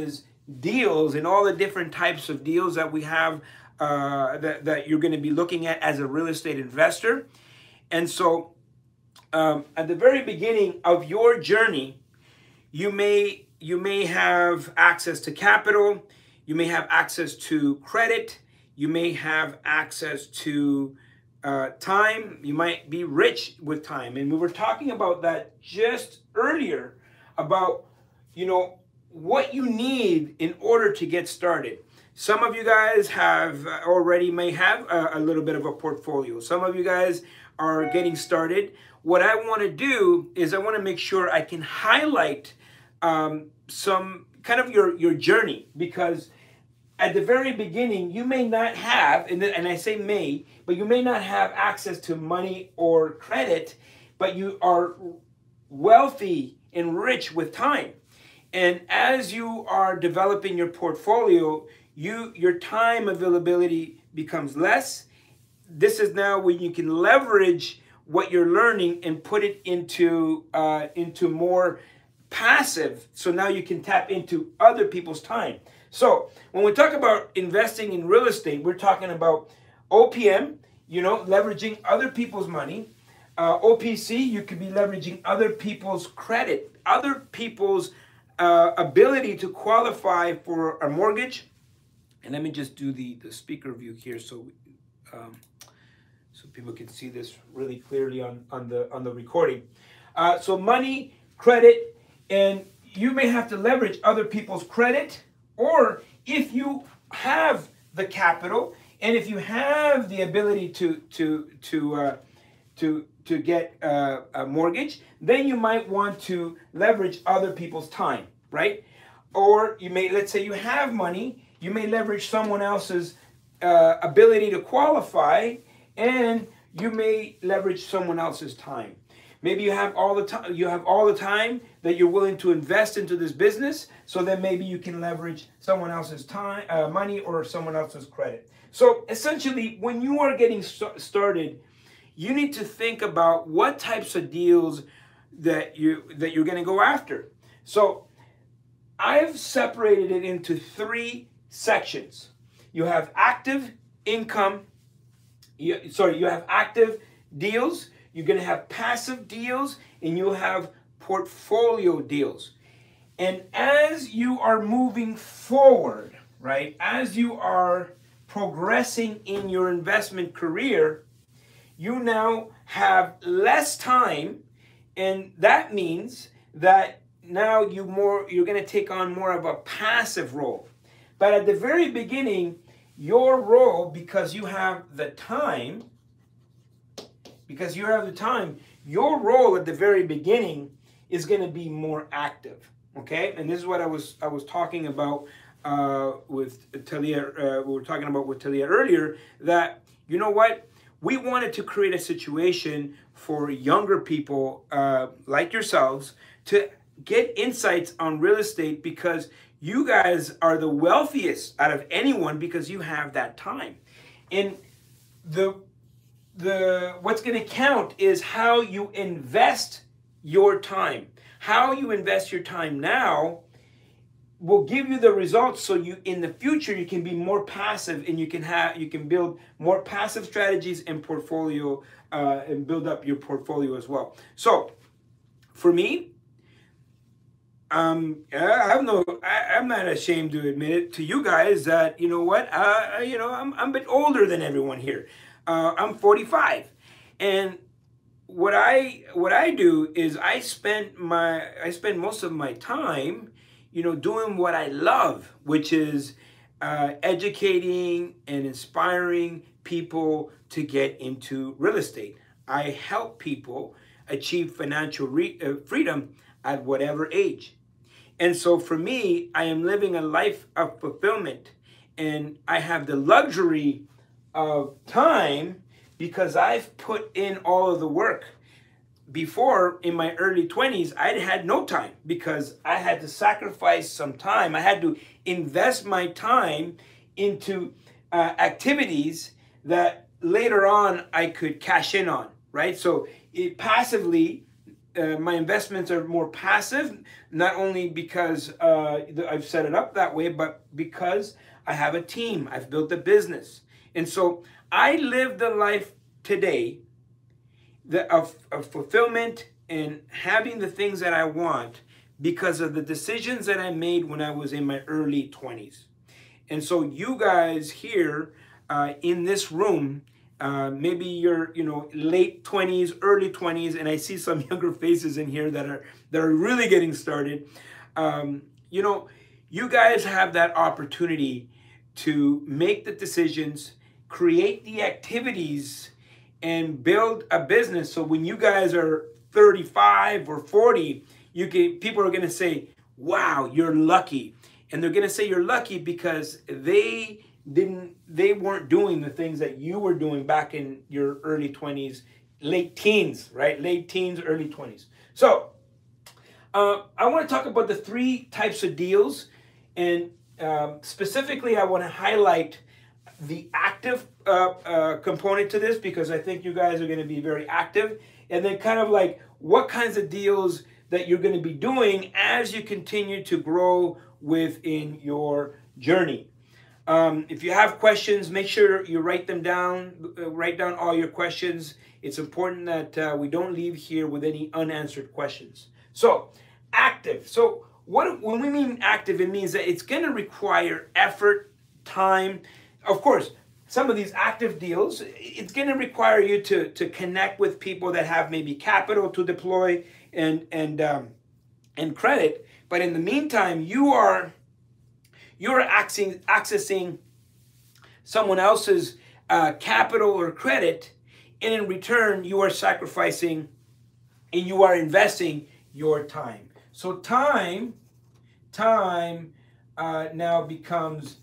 is deals and all the different types of deals that we have that you're going to be looking at as a real estate investor. And so at the very beginning of your journey, you may have access to capital, you may have access to credit, you may have access to time, you might be rich with time. And we were talking about that just earlier about, what you need in order to get started. Some of you guys have already may have a little bit of a portfolio. Some of you guys are getting started. What I want to do is I want to make sure I can highlight some kind of your journey, because at the very beginning you may not have, and I say may, but you may not have access to money or credit, but you are wealthy and rich with time. And as you are developing your portfolio, your time availability becomes less. This is now when you can leverage what you're learning and put it into more passive. So now you can tap into other people's time. So when we talk about investing in real estate, we're talking about OPM, leveraging other people's money. OPC, you could be leveraging other people's credit, other people's ability to qualify for a mortgage. And let me just do the speaker view here so people can see this really clearly on the recording. So money, credit, and you may have to leverage other people's credit, or if you have the capital and if you have the ability to get a mortgage, then you might want to leverage other people's time, right? Or you may, let's say you have money, you may leverage someone else's ability to qualify, and you may leverage someone else's time. Maybe you have all the time. You have all the time that you're willing to invest into this business. So then maybe you can leverage someone else's time, money, or someone else's credit. So essentially, when you are getting started, you need to think about what types of deals that you're going to go after. So I've separated it into 3 sections. You have active income. You have active deals. You're going to have passive deals, and you'll have portfolio deals. And as you are moving forward, right, as you are progressing in your investment career, you now have less time, and that means that now you're going to take on more of a passive role. But at the very beginning, your role, because you have the time, your rone at the very beginning is going to be more active. Okay, and this is what I was talking about with Talia. We were talking about with Talia earlier, that you know what, we wanted to create a situation for younger people like yourselves to get insights on real estate, because you guys are the wealthiest out of anyone because you have that time. And what's going to count is how you invest your time. How you invest your time now will give you the results, so you in the future you can be more passive, and you can build more passive strategies and portfolio and build up your portfolio as well. So for me, I'm not ashamed to admit it to you guys that you know what, I'm a bit older than everyone here. I'm 45, and what I do is I spend most of my time, doing what I love, which is educating and inspiring people to get into real estate. I help people achieve financial freedom at whatever age. And so for me, I am living a life of fulfillment, and I have the luxury of time because I've put in all of the work. Before, in my early 20s, I had no time because I had to sacrifice some time. I had to invest my time into activities that later on I could cash in on, right? So passively, my investments are more passive, not only because I've set it up that way, but because I have a team. I've built a business. And so I live the life today of fulfillment and having the things that I want because of the decisions that I made when I was in my early 20s. And so you guys here in this room, maybe you're late 20s, early 20s, and I see some younger faces in here that are really getting started. You guys have that opportunity to make the decisions, create the activities, and build a business. So when you guys are 35 or 40, people are going to say, "Wow, you're lucky," and they're going to say you're lucky because they weren't doing the things that you were doing back in your early 20s, late teens, right? Late teens, early 20s. So I want to talk about the 3 types of deals, and specifically I want to highlight the active component to this because I think you guys are going to be very active, and then kind of like what kinds of deals that you're going to be doing as you continue to grow within your journey. If you have questions, make sure you write them down. Write down all your questions. It's important that we don't leave here with any unanswered questions. So, active. So, when we mean active, it means that it's going to require effort, time. Of course, some of these active deals, it's going to require you to connect with people that have maybe capital to deploy and credit. But in the meantime, you're accessing someone else's capital or credit, and in return, you are sacrificing and you are investing your time. So time now becomes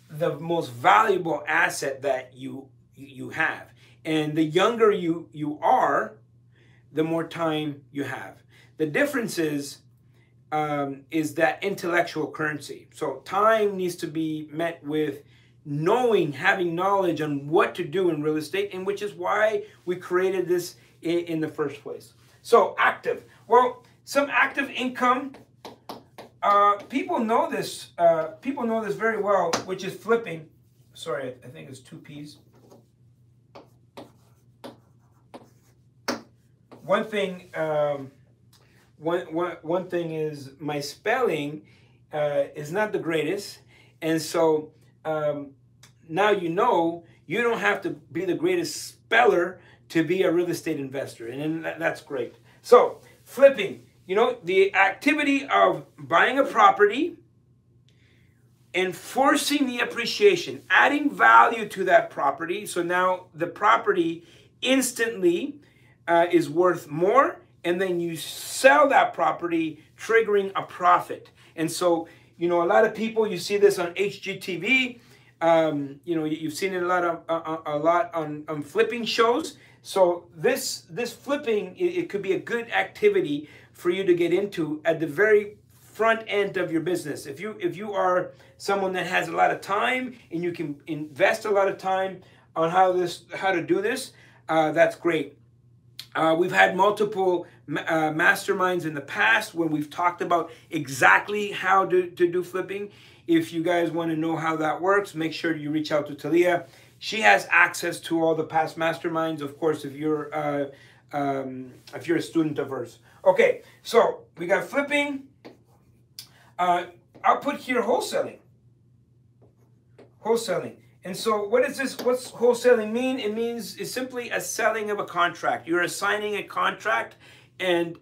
the most valuable asset that you have. And the younger you are, the more time you have. The difference is that intellectual currency. So time needs to be met with having knowledge on what to do in real estate, and which is why we created this in the first place. So active. Well, some active income, people know this. People know this very well, which is flipping. Sorry, I think it's 2 P's. One thing. One thing is my spelling is not the greatest, and so now you don't have to be the greatest speller to be a real estate investor, and that's great. So flipping, the activity of buying a property and forcing the appreciation, adding value to that property. So now the property instantly is worth more, and then you sell that property, triggering a profit. And so, a lot of people, you see this on HGTV. You've seen it a lot on flipping shows. So this flipping, it could be a good activity for you to get into at the very front end of your business. If you are someone that has a lot of time and you can invest a lot of time on how to do this, that's great. We've had multiple masterminds in the past when we've talked about exactly how to do flipping. If you guys want to know how that works, make sure you reach out to Talia. She has access to all the past masterminds, of course, if you're a student of hers. Okay, so we got flipping. I'll put here wholesaling. Wholesaling. And so what's wholesaling mean? It means it's simply a selling of a contract. You're assigning a contract and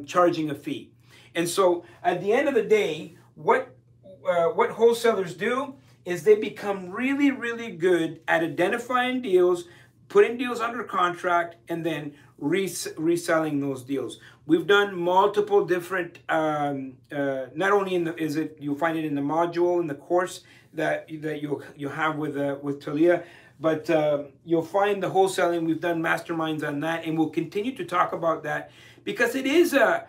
charging a fee. And so at the end of the day, what wholesalers do is they become really, really good at identifying deals, putting deals under contract, and then reselling those deals. We've done multiple different, not only you'll find it in the module, in the course that you have with Talia, but you'll find the wholesaling. We've done masterminds on that, and we'll continue to talk about that because it is an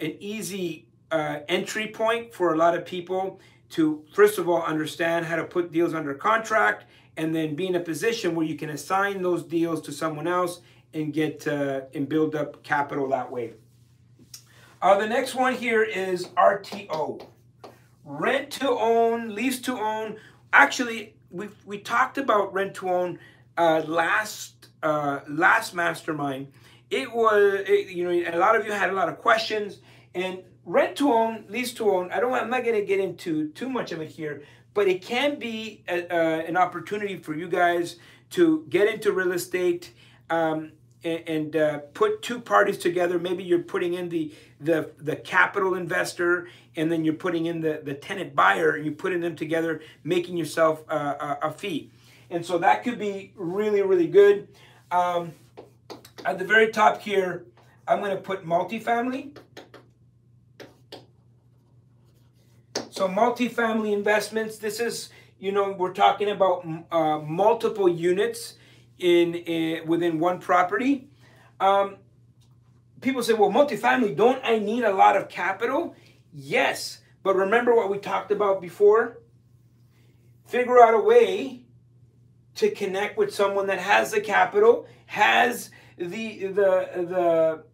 easy entry point for a lot of people to, first of all, understand how to put deals under contract, and then be in a position where you can assign those deals to someone else and get and build up capital that way. The next one here is RTO, rent to own, lease to own. Actually, we talked about rent to own last mastermind. You know, a lot of you had a lot of questions, and rent to own, lease to own. I'm not going to get into too much of it here, but it can be an opportunity for you guys to get into real estate. And put two parties together. Maybe you're putting in the capital investor, and then you're putting in the tenant buyer, and you're putting them together, making yourself a fee. And so that could be really, really good. At the very top here, I'm going to put multifamily. So multifamily investments, this is, you know, we're talking about multiple units within one property. People say, well, multifamily, don't I need a lot of capital? Yes, but remember what we talked about before? Figure out a way to connect with someone that has the capital, has the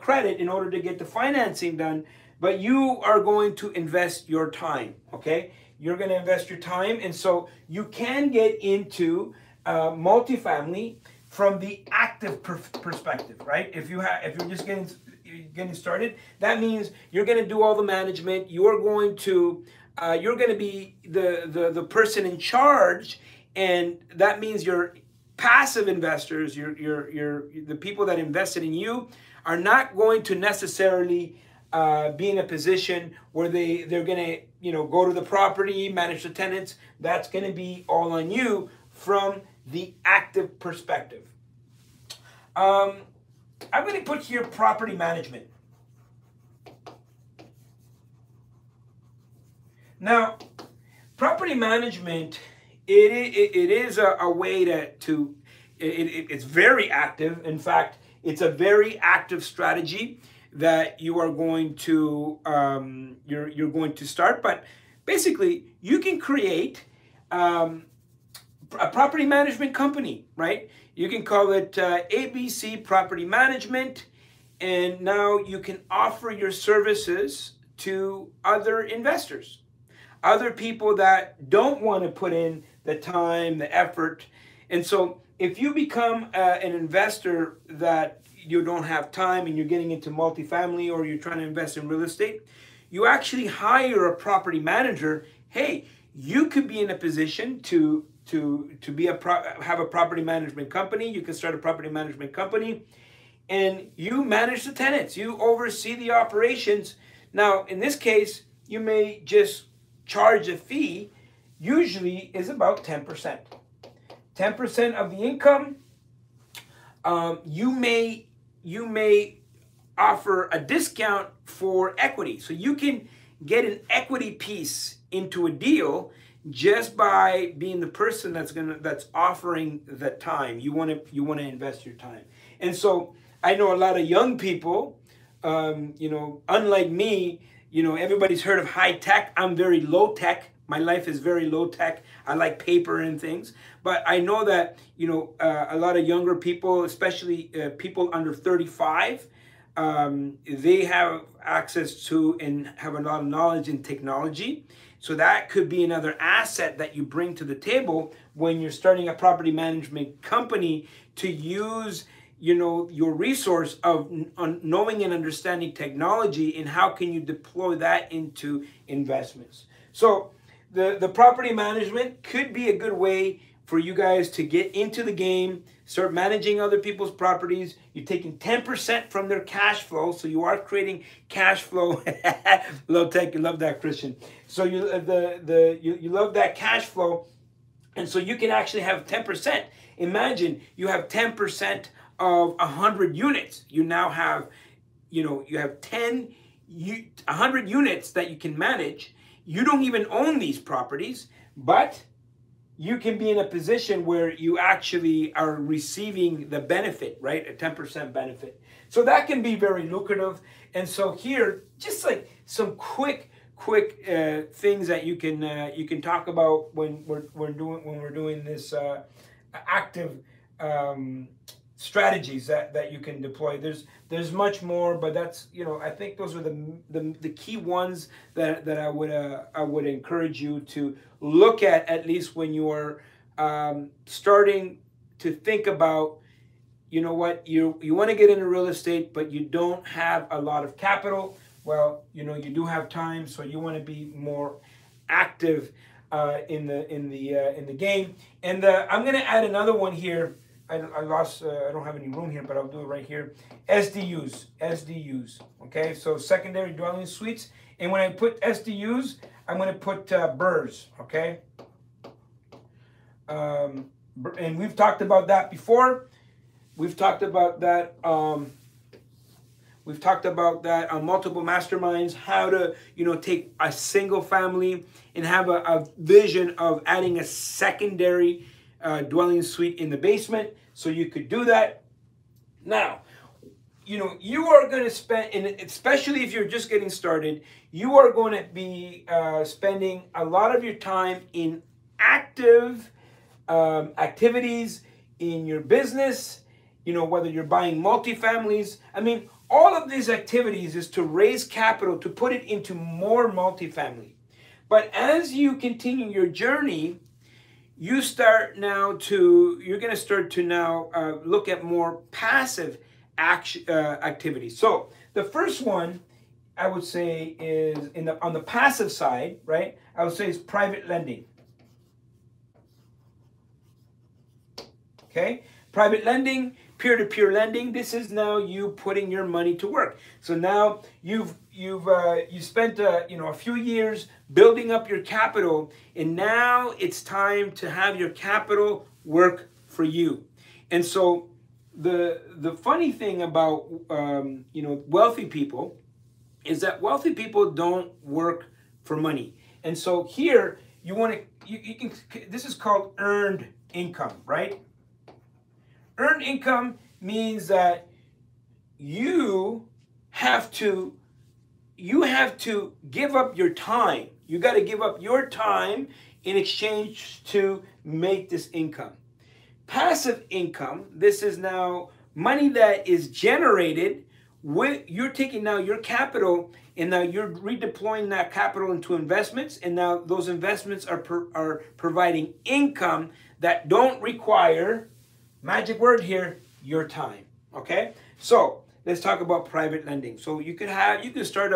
credit in order to get the financing done, but you are going to invest your time, okay? You're going to invest your time, and so you can get into multifamily from the active perspective, right? If you're just getting started, that means you're going to do all the management. You're going to be the person in charge, and that means your passive investors, the people that invested in you, are not going to necessarily be in a position where they're going to, you know, go to the property, manage the tenants. That's going to be all on you from the active perspective. I'm going to put here property management. Now, property management, it is a way it's very active. In fact, it's a very active strategy that you are going to you're going to start. But basically, you can create a property management company, right? You can call it ABC Property Management, and now you can offer your services to other investors, other people that don't want to put in the time, the effort. And so if you become an investor that you don't have time and you're getting into multifamily, or you're trying to invest in real estate, you actually hire a property manager. Hey, you could be in a position to have a property management company. You can start a property management company, and you manage the tenants. You oversee the operations. Now, in this case, you may just charge a fee. Usually is about 10%. 10% of the income. You may offer a discount for equity, so you can get an equity piece into a deal just by being the person that's offering the time. You want to invest your time. And so I know a lot of young people, you know, unlike me, you know, everybody's heard of high tech. I'm very low tech. My life is very low tech. I like paper and things. But I know that, you know, a lot of younger people, especially people under 35, they have access to and have a lot of knowledge in technology. So that could be another asset that you bring to the table when you're starting a property management company, to use, you know, your resource of knowing and understanding technology, and how can you deploy that into investments. So the property management could be a good way for you guys to get into the game, start managing other people's properties. You're taking 10% from their cash flow, so you are creating cash flow. Low tech, you love that, Christian. So you love that cash flow, and so you can actually have 10%. Imagine you have 10% of 100 units. You now have, you know, you have 100 units that you can manage. You don't even own these properties, but you can be in a position where you actually are receiving the benefit, right? A 10% benefit. So that can be very lucrative. And so here, just like some quick things that you can talk about when we're doing this active strategies that you can deploy. There's much more, but that's, I think those are the key ones that I would encourage you to look at least when you are starting to think about, you want to get into real estate, but you don't have a lot of capital. Well, you do have time, so you want to be more active in the game. And I'm going to add another one here. I don't have any room here, but I'll do it right here. SDUs. Okay, so secondary dwelling suites. And when I put SDUs, I'm going to put BRRRRs. Okay, and we've talked about that before. We've talked about that. We've talked about that on multiple masterminds. How to, take a single family and have a vision of adding a secondary dwelling suite in the basement. So you could do that. Now, you are going to spend, and especially if you're just getting started, you are going to be spending a lot of your time in active activities in your business. Whether you're buying multifamilies. I mean, all of these activities is to raise capital to put it into more multifamily. But as you continue your journey, you're going to start to now look at more passive activities. So the first one I would say is on the passive side, right? I would say is private lending. Okay, private lending, peer-to-peer lending. This is now you putting your money to work. So now you spent a few years building up your capital, and now it's time to have your capital work for you. And so the funny thing about wealthy people is that wealthy people don't work for money. And so here you can, this is called earned income, right? Earned income means that you have to give up your time. You got to give up your time in exchange to make this income. Passive income, this is now money that is generated you're taking now your capital, and now you're redeploying that capital into investments, and now those investments are providing income that don't require, magic word here, your time. Okay, so let's talk about private lending. So you can start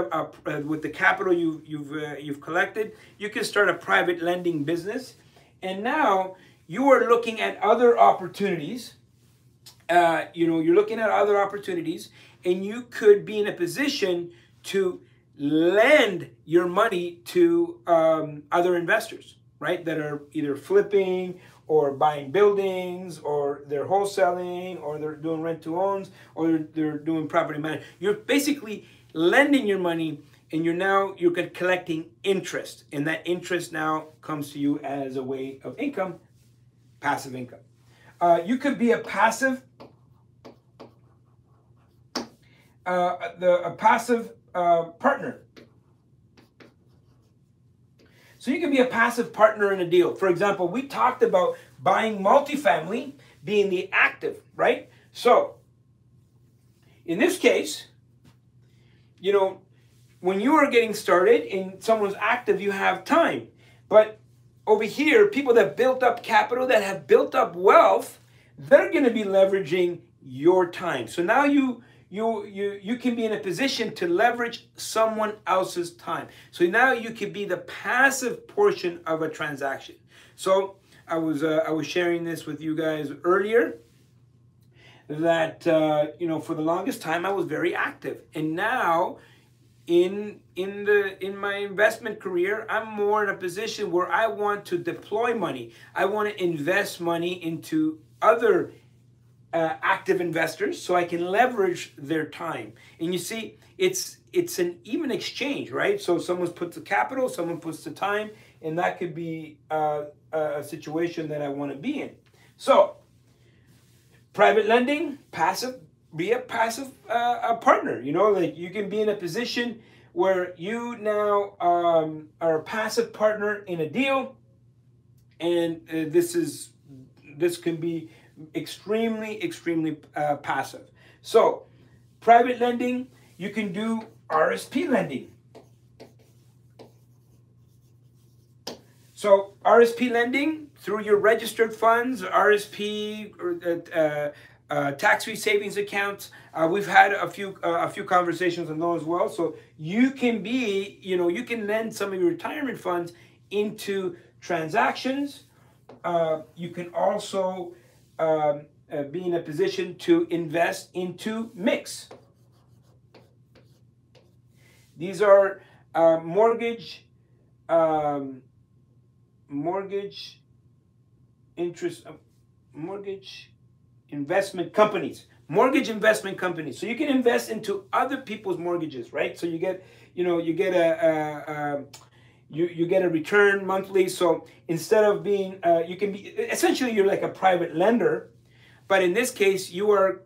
with the capital you've collected. You can start a private lending business, and now you are looking at other opportunities. You're looking at other opportunities, and you could be in a position to lend your money to other investors, right? That are either flipping or buying buildings, or they're wholesaling, or they're doing rent-to-owns, or they're doing property management. You're basically lending your money, and you're collecting interest, and that interest now comes to you as a way of income, passive income. You could be a passive partner. So you can be a passive partner in a deal. For example, we talked about buying multifamily, being the active, right? So in this case, when you are getting started and someone's active, you have time. But over here, people that built up capital, that have built up wealth, they're going to be leveraging your time. So now you can be in a position to leverage someone else's time. So now you could be the passive portion of a transaction. So I was sharing this with you guys earlier, that for the longest time I was very active, and now in my investment career, I'm more in a position where I want to deploy money. I want to invest money into other active investors, so I can leverage their time. And you see, it's an even exchange, right? So someone puts the capital, someone puts the time, and that could be a situation that I want to be in. So private lending, be a passive partner. Like you can be in a position where you now are a passive partner in a deal, and this can be extremely passive. So private lending, you can do RSP lending. So RSP lending through your registered funds, RSP, or tax-free savings accounts. We've had a few conversations on those as well. So you can be, you can lend some of your retirement funds into transactions. You can also be in a position to invest into mix. These are mortgage investment companies. Mortgage investment companies. So you can invest into other people's mortgages, right? So you get a return monthly. So instead of being, you can be, essentially you're like a private lender, but in this case you are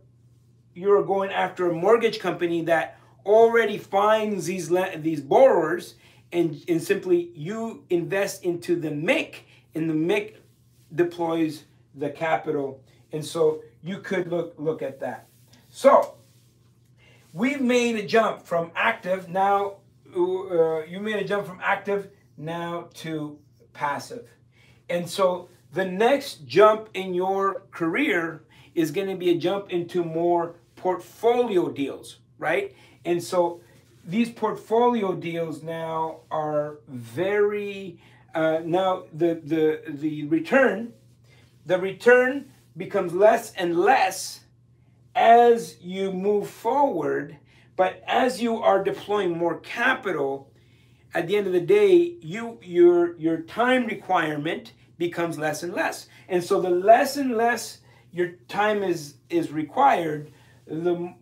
going after a mortgage company that already finds these borrowers, and simply you invest into the MIC, and the MIC deploys the capital. And so you could look at that. So we've made a jump from active now. You made a jump from active now to passive. And so the next jump in your career is going to be a jump into more portfolio deals, right? And so these portfolio deals now are very now the return becomes less and less as you move forward, but as you are deploying more capital, at the end of the day, your time requirement becomes less and less. And so the less and less your time is required, the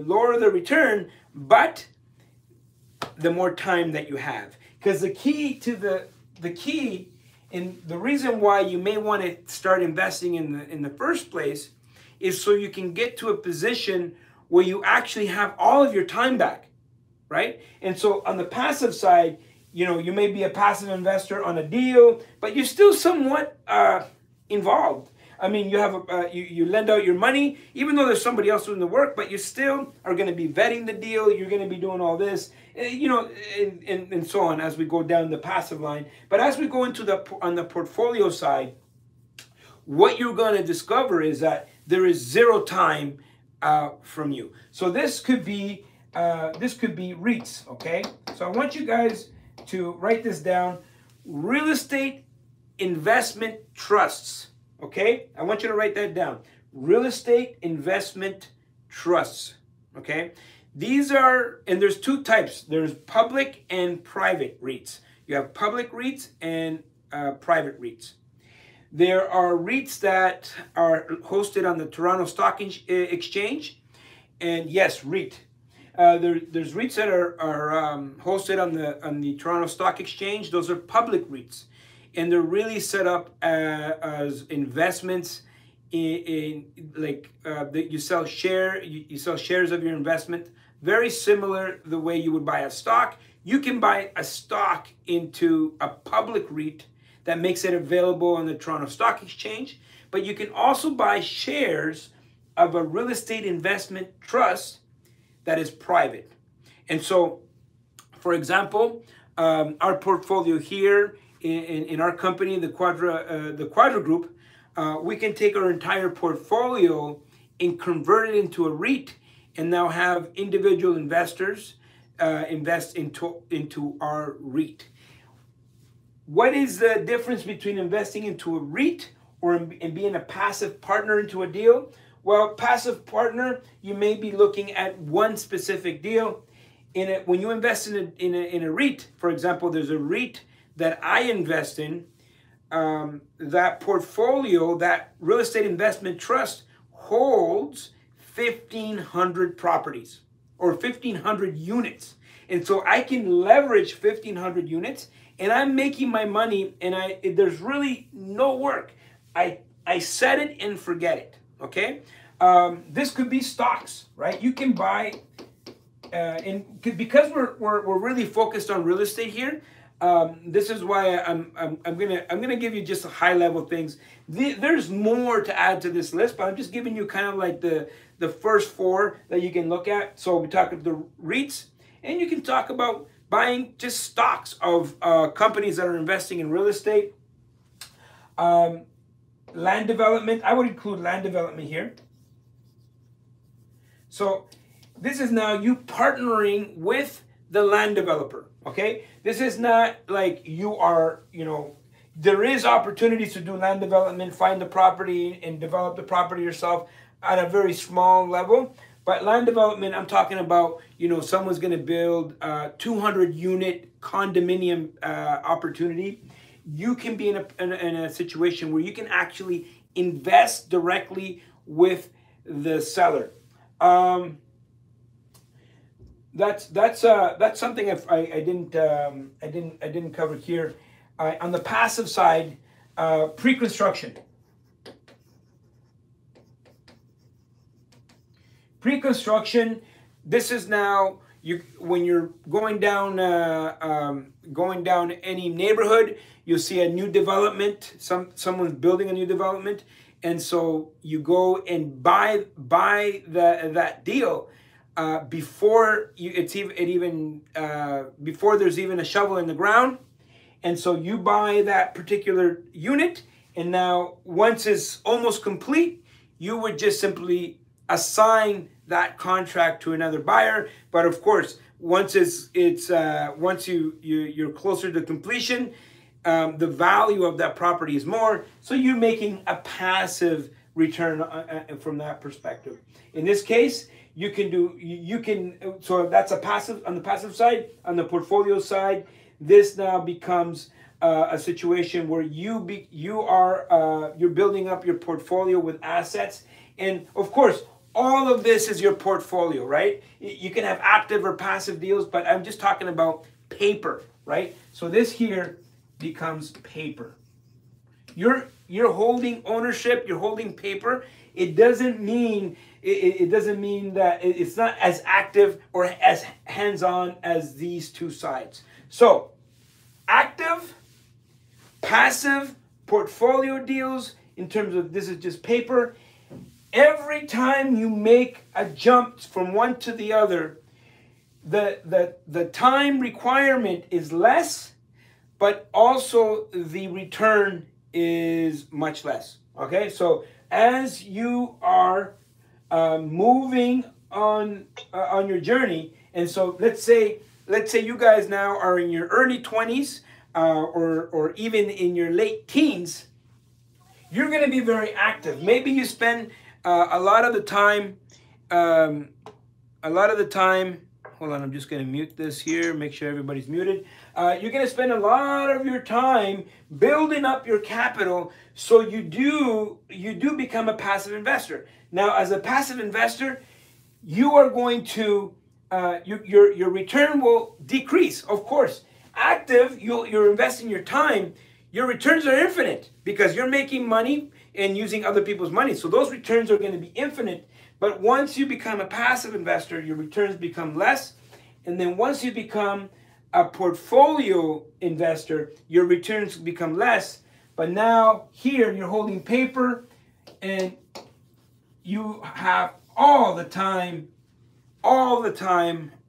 lower the return, but the more time that you have. Because the key and the reason why you may want to start investing in the first place is so you can get to a position where you actually have all of your time back, right? And so on the passive side, you may be a passive investor on a deal, but you're still somewhat involved. I mean, you have you lend out your money, even though there's somebody else doing the work, but you still are going to be vetting the deal. You're going to be doing all this, and so on as we go down the passive line. But as we go into on the portfolio side, what you're going to discover is that there is zero time from you. So this could be REITs. Okay, so I want you guys to write this down: real estate investment trusts. Okay, I want you to write that down. Real estate investment trusts. Okay, these are, and there's two types. There's public and private REITs. You have public REITs and private REITs. There are REITs that are hosted on the Toronto Stock Exchange, and yes, REIT. There's REITs that are hosted on the Toronto Stock Exchange. Those are public REITs. And they're really set up as investments in like that you sell shares of your investment. Very similar the way you would buy a stock. You can buy a stock into a public REIT that makes it available on the Toronto Stock Exchange, but you can also buy shares of a real estate investment trust that is private. And so, for example, our portfolio here in our company, the Quadra Group, we can take our entire portfolio and convert it into a REIT, and now have individual investors invest into our REIT. What is the difference between investing into a REIT and being a passive partner into a deal? Well, passive partner, you may be looking at one specific deal. When you invest in a REIT, for example, there's a REIT that I invest in, that portfolio, that real estate investment trust holds 1,500 properties or 1,500 units. And so I can leverage 1,500 units, and I'm making my money, and there's really no work. I set it and forget it, okay? This could be stocks, right? You can buy, and because we're really focused on real estate here, This is why I'm gonna give you just high level things. There's more to add to this list, but I'm just giving you kind of like the first four that you can look at. So we talk about the REITs, and you can talk about buying just stocks of companies that are investing in real estate. Land development, I would include land development here. So this is now you partnering with the land developer, okay? This is not like you are, there is opportunities to do land development, find the property and develop the property yourself at a very small level. But land development, I'm talking about, someone's gonna build a 200 unit condominium opportunity. You can be in a situation where you can actually invest directly with the seller. That's something I didn't cover here. On the passive side, pre-construction. Pre-construction. This is now when you're going down any neighborhood, you'll see a new development. Someone's building a new development, and so you go and buy that deal before before there's even a shovel in the ground, and so you buy that particular unit, and now once it's almost complete, you would just simply assign that contract to another buyer. But of course, once once you're closer to completion, the value of that property is more, so you're making a passive return from that perspective. In this case, so that's a passive on the passive side. On the portfolio side, this now becomes a situation where you're building up your portfolio with assets, and of course, all of this is your portfolio, right? You can have active or passive deals, but I'm just talking about paper, right? So this here becomes paper. You're holding ownership, you're holding paper. It doesn't mean that it's not as active or as hands-on as these two sides. So active, passive portfolio deals in terms of this is just paper. Every time you make a jump from one to the other, the time requirement is less, but also the return is much less. Okay, so as you are moving on your journey, and so let's say you guys now are in your early 20s or even in your late teens, you're going to be very active. Maybe you spend a lot of the time, hold on, I'm just going to mute this here, make sure everybody's muted. You're going to spend a lot of your time building up your capital, so you do become a passive investor. Now, as a passive investor, you are going to, your return will decrease, of course. Active, you're investing your time, your returns are infinite because you're making money and using other people's money. So those returns are going to be infinite. But once you become a passive investor, your returns become less. And then once you become a portfolio investor, your returns become less. But now here you're holding paper and you have all the time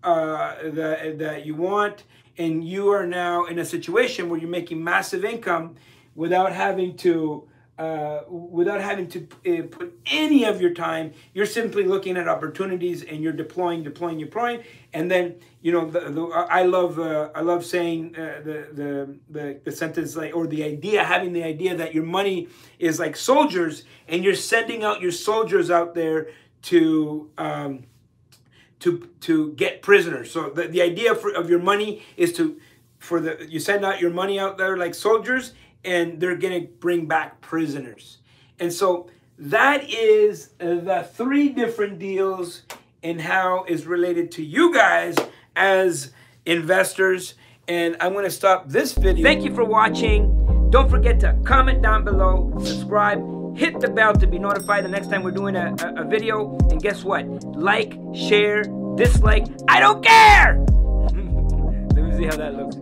that you want. And you are now in a situation where you're making massive income without having to put any of your time. You're simply looking at opportunities and you're deploying. And then, I love saying the sentence, like, or the idea, having the idea that your money is like soldiers, and you're sending out your soldiers out there to get prisoners. So the idea of your money is you send out your money out there like soldiers, and they're going to bring back prisoners. And so that is the 3 different deals and how is related to you guys as investors. And I'm going to stop this video. Thank you for watching. Don't forget to comment down below, subscribe, hit the bell to be notified the next time we're doing a video. And guess what? Like, share, dislike, I don't care. Let me see how that looks.